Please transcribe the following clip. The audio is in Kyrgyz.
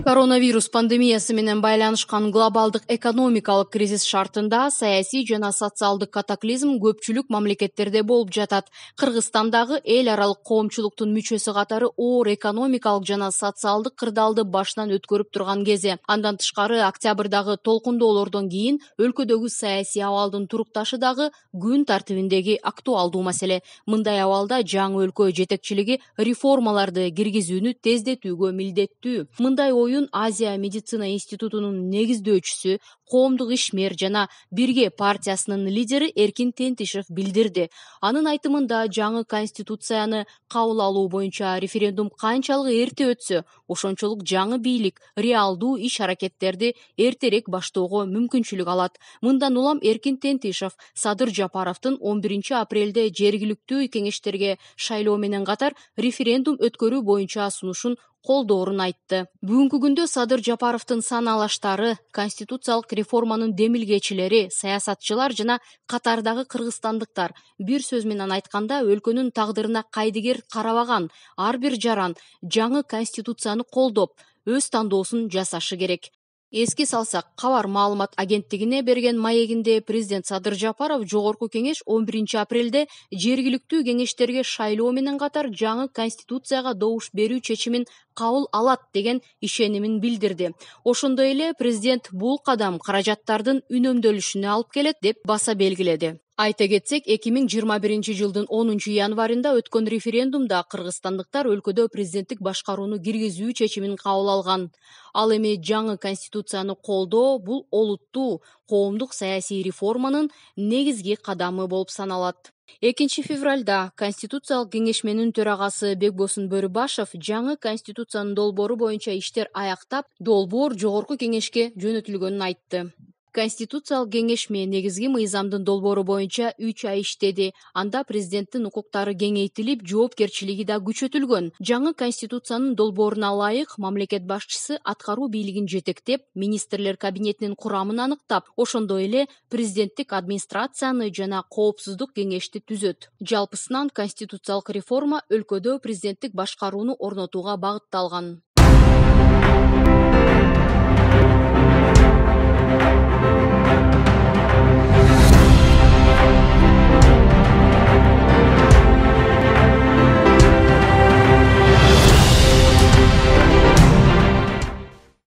Коронавирус пандемиясы менен байланышкан глобалдык экономикалык кризис шартында саясий жана социалдык катаклизм көпчүлүк мамлекеттерде болуп жатат. Кыргызстандагы эл аралык коомчулуктун мүчөсү катары оор экономикалык жана социалдык кырдаалды башынан өткөрүп турган кези. Андан тышкары октябрдагы толкундоолордон кийин өлкөдөгү саясий абалдын турукташы дагы күн тартибиндеги актуалдуу маселе. Мындай абалда жаңы өлкө жетекчилиги реформаларды киргизүүнү тездетүүгө милдеттүү. Мындай оюн Азия медицина институтунун негиздөөчүсү, коомдук ишмер жана Бирге партиясынын лидери Эркин Тентишев билдирди. Анын айтымында жаңы конституцияны кабыл алуу боюнча референдум канчалык эрте өтсө, ошончолук жаңы бийлик реалдуу иш-аракеттерди эртерээк баштоого мүмкүнчүлүк алат. Мындан улам Эркин Тентишев Садыр Жапаровдун 11 апрелде жергиликтүү кеңештерге шайлоо менен катар референдум өткөрүү боюнча сунушун колдоорун айтты. Бүгүнкү күндө Садыр Жапаровдун саналаштары, конституциялык реформанын демилгечилери, саясатчылар жана катардагы кыргызстандыктар бир сөз менен айтканда өлкөнүн тагдырына кайдыгер карабаган ар бир жаран жаңы конституцияны колдоп, өз тандоосун жасашы керек. Эске салсак, Кабар маалымат агенттигине берген маегинде президент Садыр Жапаров жогорку кеңеш 11 апрелде жергиликтүү кеңештерге шайлоо менен катар жаңы конституцияга добуш берүү чечимин кабыл алат деген ишенимин билдирди. Ошондой эле президент бул кадам каражаттардын үнөмдөлүшүнө алып келет деп баса белгиледи. Айта кетсек, 2021 жылдын 10 январында өткөн референдумда кыргызстандыктар өлкөдө президенттик башкарууну киргизүү чечимин кабыл алган. Ал эми жаңы конституцияны колдоо бул олуттуу коомдук саясий реформанын негизги кадамы болуп саналат. 2 февралда Конституциялык кеңешменин төрагасы Бекбосын Бөрүбашев жаңы конституциянын долбоору боюнча иштер аяктап, долбоор жогорку кеңешке жөнөтүлгөнүн айтты. Конституциялык кеңешме негизги мыйзамдын долбоору боюнча 3 ай иштеди. Анда президенттин укуктары кеңейтилип, жоопкерчилиги да күчөтүлгөн. Жаңы конституциянын долбооруна ылайык мамлекет башчысы аткаруу бийлигин жетектеп, министрлер кабинетинин курамын аныктап, ошондой эле президенттик администрацияны жана коопсуздук кеңешти түзөт. Жалпысынан конституциялык реформа өлкөдө президенттик башкарууну орнотууга багытталган.